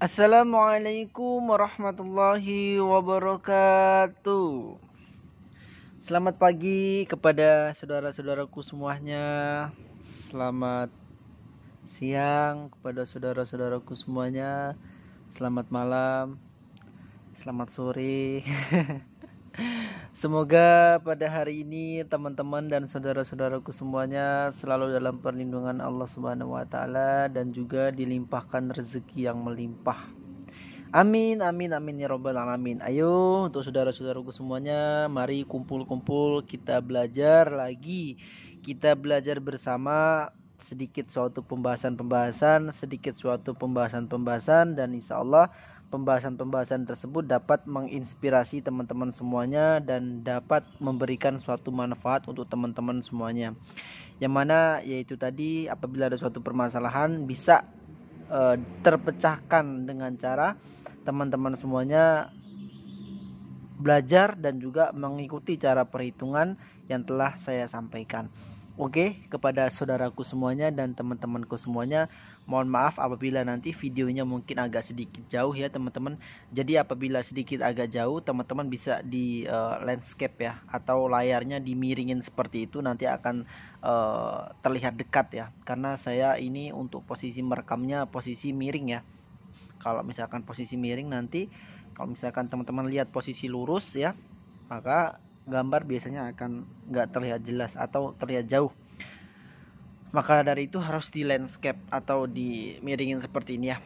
Assalamualaikum warahmatullahi wabarakatuh. Selamat pagi kepada saudara-saudaraku semuanya. Selamat siang kepada saudara-saudaraku semuanya. Selamat malam. Selamat sore. Semoga pada hari ini teman-teman dan saudara-saudaraku semuanya selalu dalam perlindungan Allah Subhanahu wa taala dan juga dilimpahkan rezeki yang melimpah. Amin amin amin ya robbal alamin. Ayo untuk saudara-saudaraku semuanya, mari kumpul-kumpul kita belajar lagi. Kita belajar bersama sedikit suatu pembahasan dan insya Allah pembahasan tersebut dapat menginspirasi teman-teman semuanya dan dapat memberikan suatu manfaat untuk teman-teman semuanya. Yang mana yaitu tadi apabila ada suatu permasalahan bisa terpecahkan dengan cara teman-teman semuanya belajar dan juga mengikuti cara perhitungan yang telah saya sampaikan. Oke, kepada saudaraku semuanya dan teman-temanku semuanya, mohon maaf apabila nanti videonya mungkin agak sedikit jauh ya teman-teman. Jadi apabila sedikit agak jauh, teman-teman bisa di landscape ya, atau layarnya dimiringin seperti itu, nanti akan terlihat dekat ya. Karena saya ini untuk posisi merekamnya posisi miring ya. Kalau misalkan posisi miring nanti, kalau misalkan teman-teman lihat posisi lurus ya, maka gambar biasanya akan nggak terlihat jelas atau terlihat jauh. Maka dari itu harus di landscape atau di miringin seperti ini ya.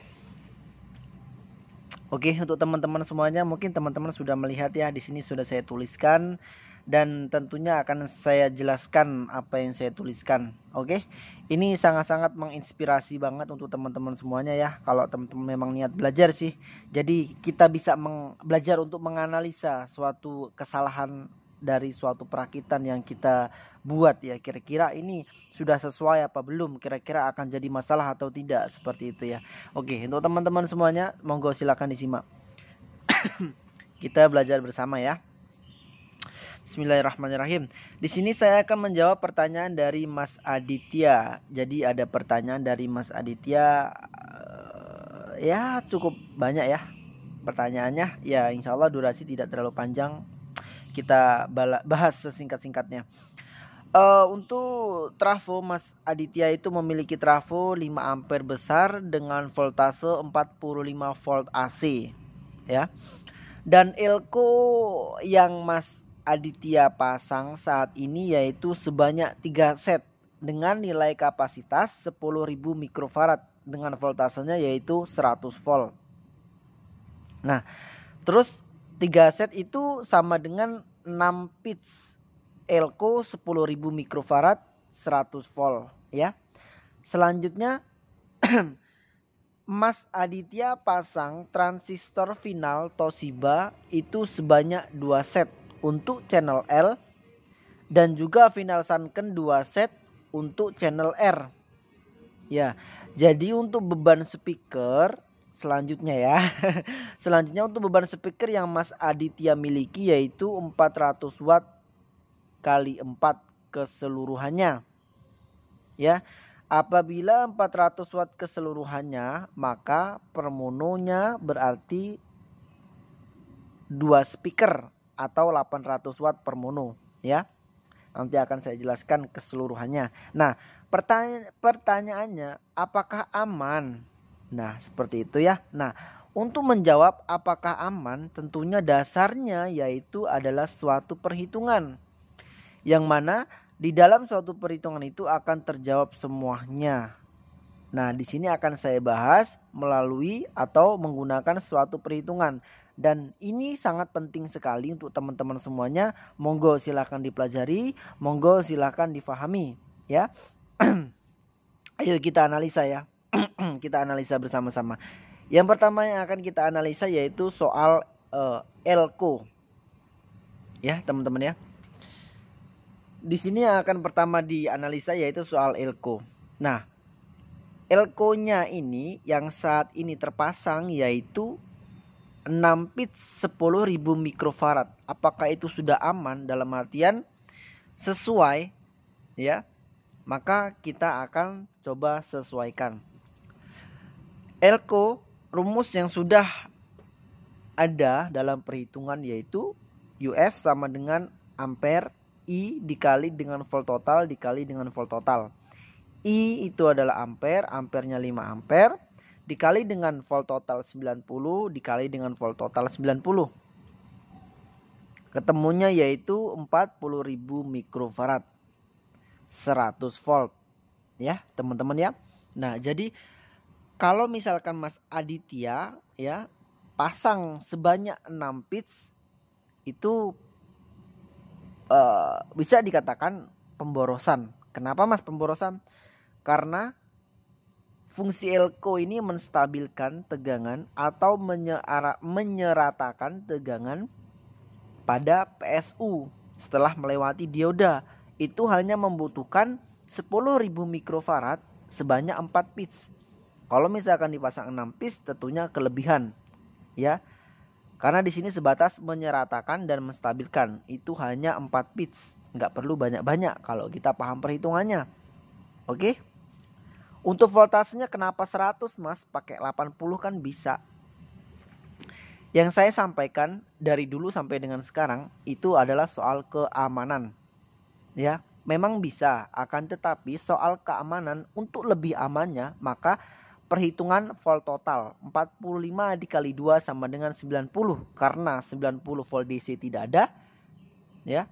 Oke, untuk teman-teman semuanya mungkin teman-teman sudah melihat ya, di sini sudah saya tuliskan dan tentunya akan saya jelaskan apa yang saya tuliskan. Oke. Ini sangat-sangat menginspirasi banget untuk teman-teman semuanya ya. Kalau teman-teman memang niat belajar sih. Jadi kita bisa belajar untuk menganalisa suatu kesalahan dari suatu perakitan yang kita buat ya, kira-kira ini sudah sesuai apa belum, kira-kira akan jadi masalah atau tidak, seperti itu ya. Oke, untuk teman-teman semuanya monggo silakan disimak. Kita belajar bersama ya. Bismillahirrahmanirrahim. Di sini saya akan menjawab pertanyaan dari Mas Aditya. Jadi ada pertanyaan dari Mas Aditya, ya cukup banyak ya pertanyaannya. Ya insya Allah durasi tidak terlalu panjang. Kita bahas sesingkat-singkatnya. Untuk trafo, Mas Aditya itu memiliki trafo 5 ampere besar dengan voltase 45 volt AC ya. Dan elko yang Mas Aditya pasang saat ini yaitu sebanyak 3 set dengan nilai kapasitas 10.000 mikrofarad dengan voltasenya yaitu 100 volt. Nah, terus 3 set itu sama dengan 6 pitch elko 10.000 mikrofarad 100 volt ya. Selanjutnya Mas Aditya pasang transistor final Toshiba itu sebanyak 2 set untuk channel L dan juga final Sanken 2 set untuk channel R. Ya, jadi untuk beban speaker selanjutnya ya. Selanjutnya untuk beban speaker yang Mas Aditya miliki yaitu 400 watt kali 4 keseluruhannya. Ya. Apabila 400 watt keseluruhannya, maka per mononya berarti 2 speaker atau 800 watt per mono ya. Nanti akan saya jelaskan keseluruhannya. Nah, pertanyaannya apakah aman? Nah, seperti itu ya. Nah, untuk menjawab apakah aman, tentunya dasarnya yaitu adalah suatu perhitungan. Yang mana di dalam suatu perhitungan itu akan terjawab semuanya. Nah, di sini akan saya bahas melalui atau menggunakan suatu perhitungan. Dan ini sangat penting sekali untuk teman-teman semuanya. Monggo silahkan dipelajari, monggo silahkan difahami ya. Ayo kita analisa ya. Kita analisa bersama-sama. Yang pertama yang akan kita analisa yaitu soal elko. Ya, teman-teman ya. Di sini yang akan pertama dianalisa yaitu soal elko. Nah, elko-nya ini yang saat ini terpasang yaitu 6 pitch 10.000 mikrofarad. Apakah itu sudah aman dalam artian sesuai ya? Maka kita akan coba sesuaikan. Elko rumus yang sudah ada dalam perhitungan yaitu UF sama dengan ampere I dikali dengan volt total dikali dengan volt total. I itu adalah ampere, ampernya 5 ampere dikali dengan volt total 90 dikali dengan volt total 90. Ketemunya yaitu 40.000 mikrofarad 100 volt ya teman-teman ya. Nah jadi kalau misalkan Mas Aditya ya pasang sebanyak 6 pits itu bisa dikatakan pemborosan. Kenapa Mas pemborosan? Karena fungsi elko ini menstabilkan tegangan atau menyeratakan tegangan pada PSU setelah melewati dioda. Itu hanya membutuhkan 10.000 mikrofarad sebanyak 4 pits. Kalau misalkan dipasang 6 pits tentunya kelebihan ya. Karena di sini sebatas menyeratakan dan menstabilkan. Itu hanya 4 pits. Nggak perlu banyak-banyak kalau kita paham perhitungannya. Oke. Untuk voltasenya kenapa 100 Mas? Pakai 80 kan bisa. Yang saya sampaikan dari dulu sampai dengan sekarang itu adalah soal keamanan. Ya, memang bisa, akan tetapi soal keamanan untuk lebih amannya maka perhitungan volt total 45 dikali 2 sama dengan 90. Karena 90 volt DC tidak ada ya,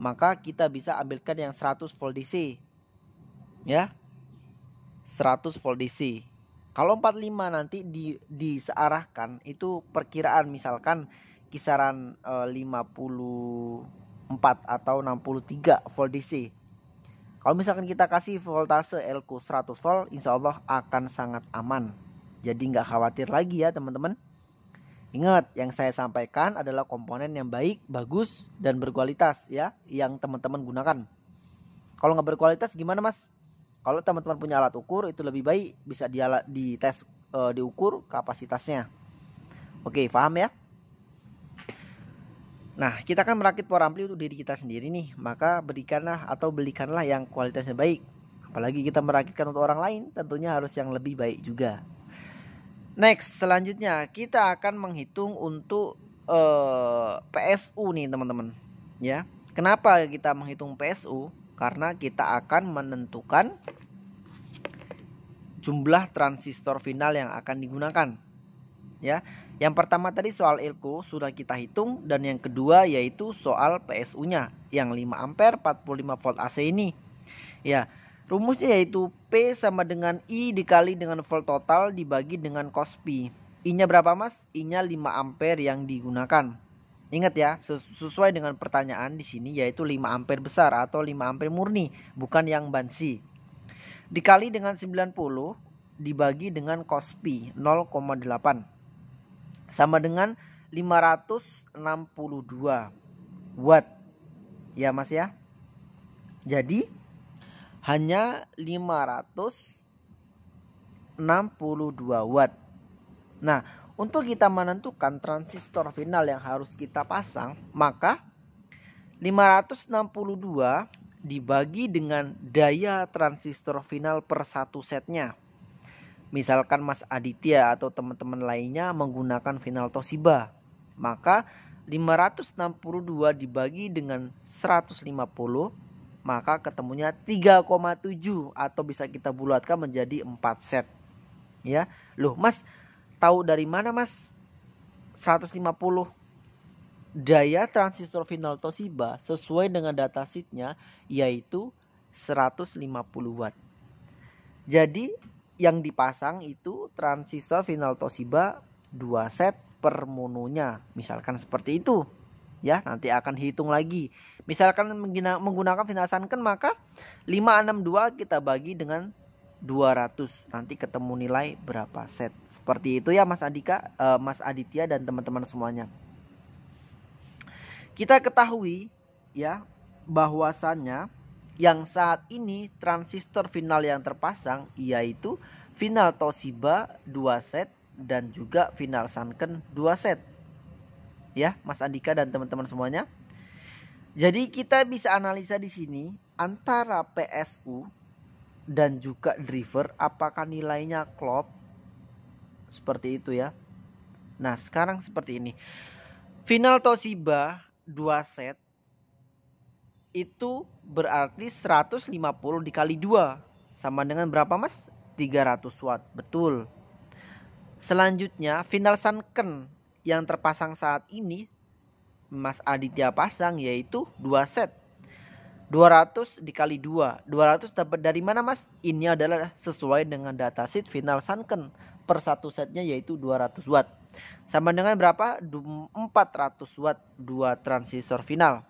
maka kita bisa ambilkan yang 100 volt DC ya, 100 volt DC. Kalau 45 nanti disearahkan itu perkiraan misalkan kisaran 54 atau 63 volt DC. Kalau misalkan kita kasih voltase elko 100 volt, insya Allah akan sangat aman. Jadi nggak khawatir lagi ya teman-teman. Ingat, yang saya sampaikan adalah komponen yang baik, bagus, dan berkualitas ya, yang teman-teman gunakan. Kalau nggak berkualitas gimana Mas? Kalau teman-teman punya alat ukur itu lebih baik bisa dites diukur kapasitasnya. Oke, paham ya? Nah, kita kan merakit power ampli untuk diri kita sendiri nih, maka belikanlah yang kualitasnya baik. Apalagi kita merakitkan untuk orang lain, tentunya harus yang lebih baik juga. Next, selanjutnya kita akan menghitung untuk PSU nih teman-teman. Ya, kenapa kita menghitung PSU? Karena kita akan menentukan jumlah transistor final yang akan digunakan. Ya, yang pertama tadi soal elko sudah kita hitung dan yang kedua yaitu soal PSU-nya yang 5 ampere 45 volt AC ini. Ya, rumusnya yaitu P sama dengan I dikali dengan volt total dibagi dengan cos pi. I-nya berapa Mas? I-nya 5 ampere yang digunakan. Ingat ya, sesuai dengan pertanyaan di sini yaitu 5 ampere besar atau 5 ampere murni, bukan yang bansi. Dikali dengan 90 dibagi dengan cos pi 0,8 sama dengan 562 watt. Ya Mas ya. Jadi hanya 562 watt. Nah, untuk kita menentukan transistor final yang harus kita pasang, maka 562 dibagi dengan daya transistor final per satu setnya. Misalkan Mas Aditya atau teman-teman lainnya menggunakan final Toshiba, maka 562 dibagi dengan 150, maka ketemunya 3,7 atau bisa kita bulatkan menjadi 4 set. Ya, loh Mas, tahu dari mana Mas 150? Daya transistor final Toshiba sesuai dengan datasheetnya yaitu 150 watt. Jadi yang dipasang itu transistor final Toshiba 2 set per mononya. Misalkan seperti itu. Ya, nanti akan hitung lagi. Misalkan menggunakan final Sanken maka 562 kita bagi dengan 200. Nanti ketemu nilai berapa set. Seperti itu ya Mas Aditya dan teman-teman semuanya. Kita ketahui ya bahwasannya yang saat ini transistor final yang terpasang yaitu final Toshiba 2 set dan juga final Sanken 2 set. Ya, Mas Andika dan teman-teman semuanya. Jadi kita bisa analisa di sini antara PSU dan juga driver apakah nilainya klop Seperti itu ya. Nah, sekarang seperti ini. Final Toshiba 2 set itu berarti 150 dikali 2 sama dengan berapa Mas? 300 watt. Betul. Selanjutnya final Sunken yang terpasang saat ini Mas Aditya pasang yaitu 2 set. 200 dikali 2. 200 dapat dari mana Mas? Ini adalah sesuai dengan datasheet final Sunken. Per satu setnya yaitu 200 watt. Sama dengan berapa? 400 watt 2 transistor final.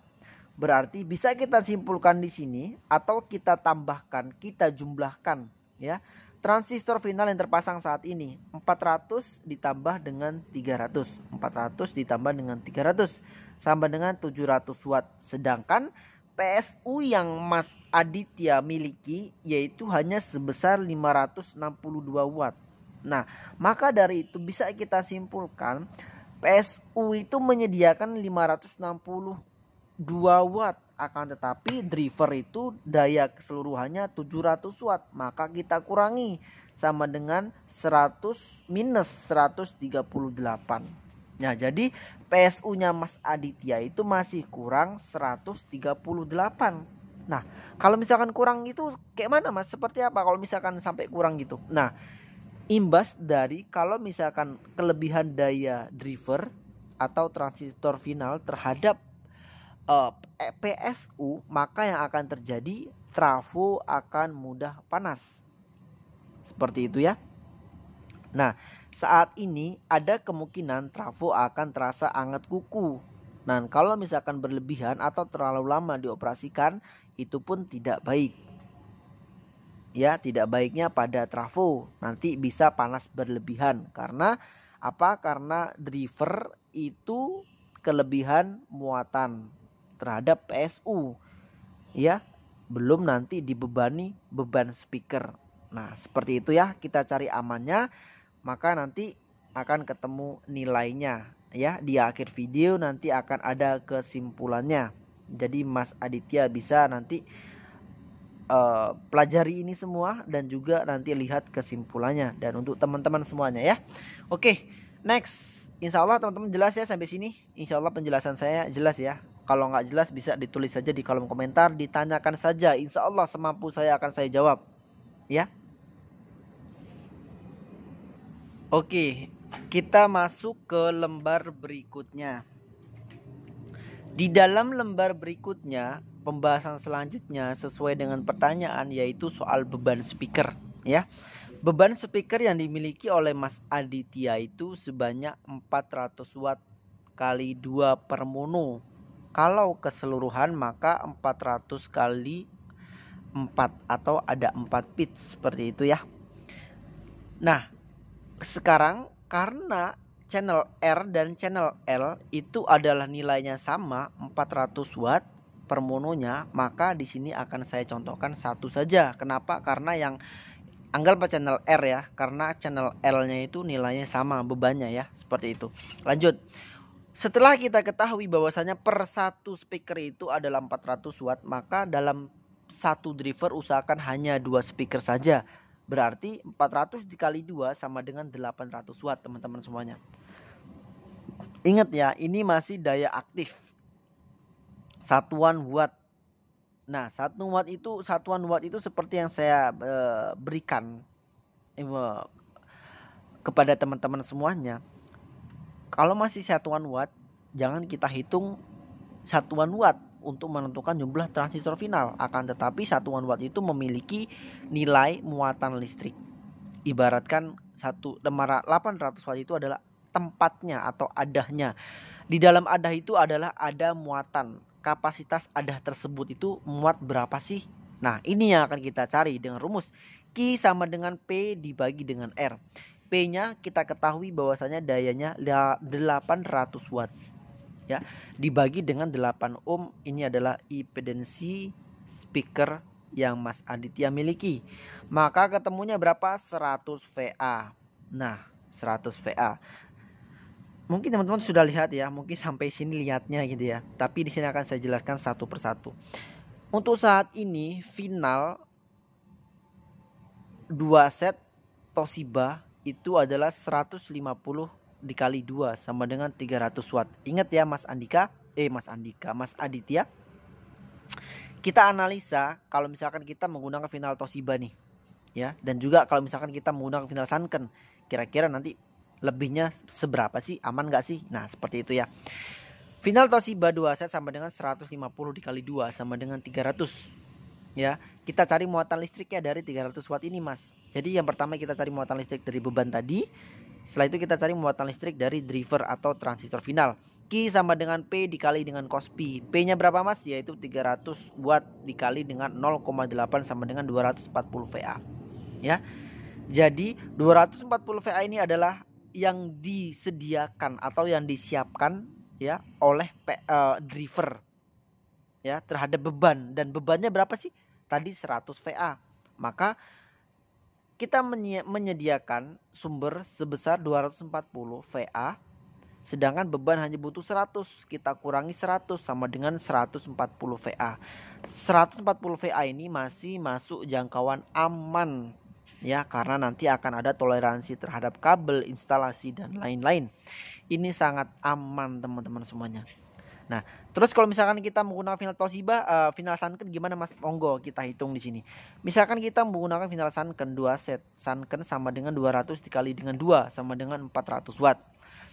Berarti bisa kita simpulkan di sini atau kita tambahkan, kita jumlahkan ya. Transistor final yang terpasang saat ini 400 ditambah dengan 300. 400 ditambah dengan 300 sama dengan 700 watt. Sedangkan PSU yang Mas Aditya miliki yaitu hanya sebesar 562 watt. Nah, maka dari itu bisa kita simpulkan PSU itu menyediakan 562 watt, akan tetapi driver itu daya keseluruhannya 700 watt. Maka kita kurangi sama dengan 100 minus 138. Nah, jadi PSU-nya Mas Aditya itu masih kurang 138. Nah, kalau misalkan kurang itu kayak mana Mas? Seperti apa kalau misalkan sampai kurang gitu? Nah, imbas dari kalau misalkan kelebihan daya driver atau transistor final terhadap PSU, maka yang akan terjadi trafo akan mudah panas. Seperti itu ya. Nah, saat ini ada kemungkinan trafo akan terasa hangat kuku. Nah, kalau misalkan berlebihan atau terlalu lama dioperasikan, itu pun tidak baik. Ya, tidak baiknya pada trafo. Nanti bisa panas berlebihan. Karena apa? Karena driver itu kelebihan muatan terhadap PSU. Ya, belum nanti dibebani beban speaker. Nah, seperti itu ya, kita cari amannya. Maka nanti akan ketemu nilainya ya. Di akhir video nanti akan ada kesimpulannya. Jadi Mas Aditya bisa nanti pelajari ini semua dan juga nanti lihat kesimpulannya. Dan untuk teman-teman semuanya ya. Oke, next. Insya Allah teman-teman jelas ya sampai sini. Insya Allah penjelasan saya jelas ya. Kalau nggak jelas bisa ditulis saja di kolom komentar, ditanyakan saja. Insya Allah semampu saya akan saya jawab ya. Oke, kita masuk ke lembar berikutnya. Di dalam lembar berikutnya, pembahasan selanjutnya sesuai dengan pertanyaan yaitu soal beban speaker ya. Beban speaker yang dimiliki oleh Mas Aditya itu sebanyak 400 watt kali 2 per mono. Kalau keseluruhan maka 400 kali 4 atau ada 4 pitch seperti itu ya. Nah, sekarang karena channel R dan channel L itu adalah nilainya sama 400 watt per mononya, maka di sini akan saya contohkan satu saja. Kenapa? Karena yang anggap channel R ya, karena channel L-nya itu nilainya sama bebannya ya, seperti itu. Lanjut. Setelah kita ketahui bahwasanya per satu speaker itu adalah 400 watt, maka dalam satu driver usahakan hanya 2 speaker saja. Berarti 400 dikali 2 sama dengan 800 watt teman-teman semuanya. Ingat ya, ini masih daya aktif. Satuan watt. Nah, satuan watt itu seperti yang saya berikan kepada teman-teman semuanya. Kalau masih satuan watt, jangan kita hitung satuan watt untuk menentukan jumlah transistor final. Akan tetapi satuan watt itu memiliki nilai muatan listrik. Ibaratkan 800 watt itu adalah tempatnya atau adahnya. Di dalam adah itu adalah ada muatan. Kapasitas adah tersebut itu muat berapa sih? Nah, ini yang akan kita cari dengan rumus Q sama dengan P dibagi dengan R. P-nya kita ketahui bahwasanya dayanya 800 watt. Ya, dibagi dengan 8 ohm, ini adalah impedansi speaker yang Mas Aditya miliki. Maka ketemunya berapa? 100 VA. Nah, 100 VA. Mungkin teman-teman sudah lihat ya, mungkin sampai sini lihatnya gitu ya. Tapi di sini akan saya jelaskan satu persatu. Untuk saat ini final 2 set Toshiba itu adalah 150 dikali 2 sama dengan 300 watt. Ingat ya Mas Aditya. Kita analisa kalau misalkan kita menggunakan final Toshiba nih. Ya, dan juga kalau misalkan kita menggunakan final Sanken, kira-kira nanti lebihnya seberapa sih? Aman nggak sih? Nah, seperti itu ya. Final Toshiba 2 set sama dengan 150 dikali 2 sama dengan 300. Ya, kita cari muatan listriknya dari 300 watt ini, Mas. Jadi yang pertama kita cari muatan listrik dari beban tadi. Setelah itu kita cari muatan listrik dari driver atau transistor final. Q sama dengan P dikali dengan cos P. P-nya berapa, Mas? Yaitu 300 watt dikali dengan 0,8 sama dengan 240 VA. Ya. Jadi 240 VA ini adalah yang disediakan atau yang disiapkan ya oleh driver ya terhadap beban, dan bebannya berapa sih? Tadi 100 VA. Maka kita menyediakan sumber sebesar 240 VA, sedangkan beban hanya butuh 100. Kita kurangi 100 sama dengan 140 VA. 140 VA ini masih masuk jangkauan aman ya, karena nanti akan ada toleransi terhadap kabel, instalasi dan lain-lain. Ini sangat aman teman-teman semuanya. Nah, terus kalau misalkan kita menggunakan final Toshiba, final Sanken gimana, Mas? Monggo kita hitung di sini. Misalkan kita menggunakan final Sanken 2 set. Sanken sama dengan 200 dikali dengan 2 sama dengan 400 watt.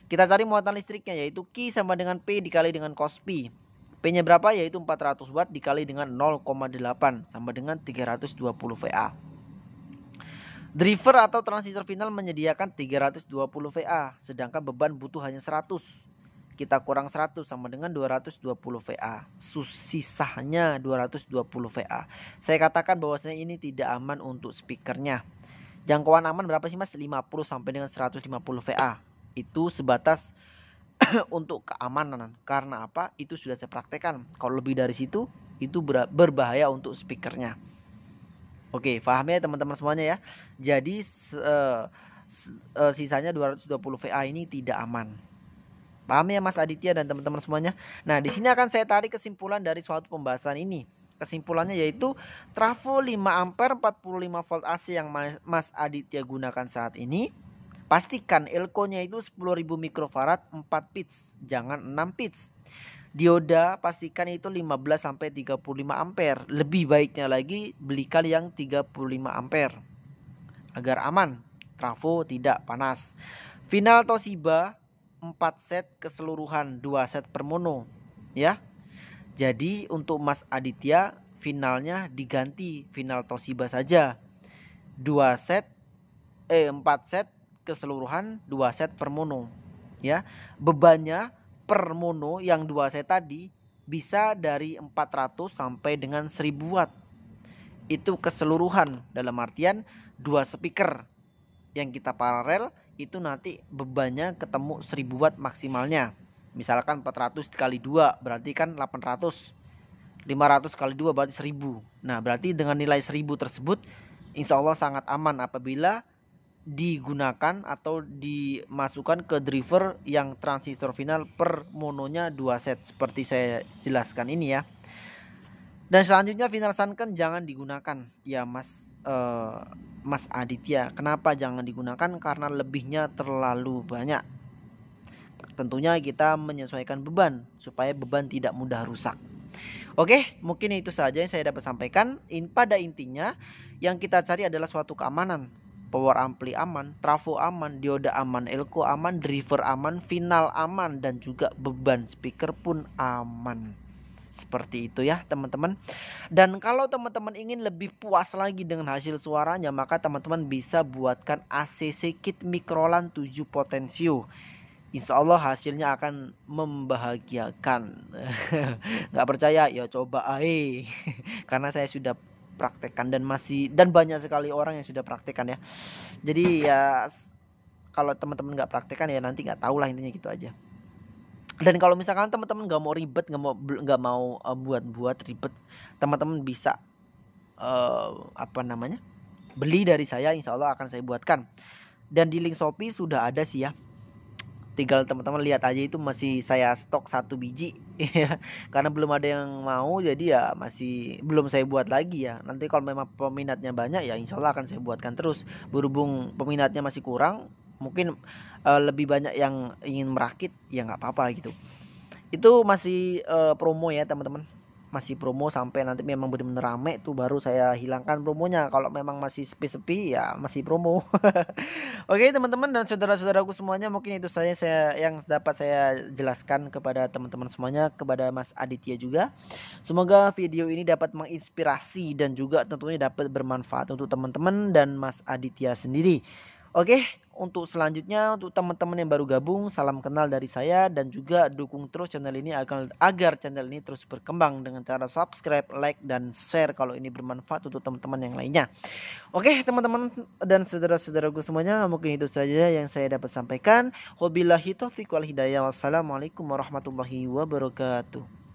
Kita cari muatan listriknya, yaitu Q sama dengan P dikali dengan cos P. P-nya berapa? Yaitu 400 watt dikali dengan 0,8 sama dengan 320 VA. Driver atau transistor final menyediakan 320 VA, sedangkan beban butuh hanya 100. Kita kurang 100 sama dengan 220 VA. Sisanya 220 VA. Saya katakan bahwasanya ini tidak aman untuk speakernya. Jangkauan aman berapa sih, Mas? 50 sampai dengan 150 VA. Itu sebatas untuk keamanan. Karena apa? Itu sudah saya praktekkan. Kalau lebih dari situ, itu berbahaya untuk speakernya. Oke, paham ya teman-teman semuanya ya. Jadi sisanya 220 VA ini tidak aman. Paham ya Mas Aditya dan teman-teman semuanya. Nah, di sini akan saya tarik kesimpulan dari suatu pembahasan ini. Kesimpulannya yaitu trafo 5 ampere 45 volt AC yang Mas Aditya gunakan saat ini, pastikan elko-nya itu 10.000 mikrofarad 4 pitch, jangan 6 pitch. Dioda pastikan itu 15 sampai 35 ampere. Lebih baiknya lagi belikan yang 35 ampere agar aman, trafo tidak panas. Final Toshiba 4 set keseluruhan, 2 set per mono ya. Jadi untuk Mas Aditya finalnya diganti final Toshiba saja. 4 set keseluruhan, 2 set per mono ya. Bebannya per mono yang 2 set tadi bisa dari 400 sampai dengan 1000 watt. Itu keseluruhan, dalam artian 2 speaker yang kita paralel itu nanti bebannya ketemu 1000 watt maksimalnya. Misalkan 400 kali 2 berarti kan 800. 500 kali 2 berarti 1000. Nah, berarti dengan nilai 1000 tersebut insya Allah sangat aman apabila digunakan atau dimasukkan ke driver yang transistor final per mononya 2 set seperti saya jelaskan ini ya. Dan selanjutnya final Sanken jangan digunakan ya Mas Aditya. Kenapa jangan digunakan? Karena lebihnya terlalu banyak. Tentunya kita menyesuaikan beban supaya beban tidak mudah rusak. Oke, mungkin itu saja yang saya dapat sampaikan. Pada intinya yang kita cari adalah suatu keamanan. Power ampli aman, trafo aman, dioda aman, elko aman, driver aman, final aman, dan juga beban speaker pun aman. Seperti itu ya teman-teman. Dan kalau teman-teman ingin lebih puas lagi dengan hasil suaranya, maka teman-teman bisa buatkan ACC kit Microlan 7 potensio. Insya Allah hasilnya akan membahagiakan. Nggak percaya ya coba aja. Karena saya sudah praktekkan dan banyak sekali orang yang sudah praktekkan ya. Jadi ya kalau teman-teman nggak praktekkan ya nanti nggak tahu lah, intinya gitu aja. Dan kalau misalkan teman-teman nggak mau ribet, nggak mau buat ribet, teman-teman bisa beli dari saya, insya Allah akan saya buatkan. Dan di link Shopee sudah ada sih ya. tinggal teman-teman lihat aja, itu masih saya stok 1 biji ya, karena belum ada yang mau, jadi ya masih belum saya buat lagi ya. Nanti kalau memang peminatnya banyak ya insya Allah akan saya buatkan terus. Berhubung peminatnya masih kurang, mungkin lebih banyak yang ingin merakit, ya nggak apa-apa gitu. Itu masih promo ya teman-teman, masih promo sampai nanti memang benar-benar rame tuh baru saya hilangkan promonya. Kalau memang masih sepi-sepi ya masih promo. Oke teman-teman dan saudara-saudaraku semuanya, mungkin itu saya yang dapat saya jelaskan kepada teman-teman semuanya, kepada Mas Aditya juga. Semoga video ini dapat menginspirasi dan juga tentunya dapat bermanfaat untuk teman-teman dan Mas Aditya sendiri. Oke, untuk selanjutnya untuk teman-teman yang baru gabung, salam kenal dari saya, dan juga dukung terus channel ini agar channel ini terus berkembang dengan cara subscribe, like, dan share kalau ini bermanfaat untuk teman-teman yang lainnya. Oke teman-teman dan saudara-saudaraku semuanya, mungkin itu saja yang saya dapat sampaikan. Wabillahi taufiq wal hidayah. Wassalamualaikum warahmatullahi wabarakatuh.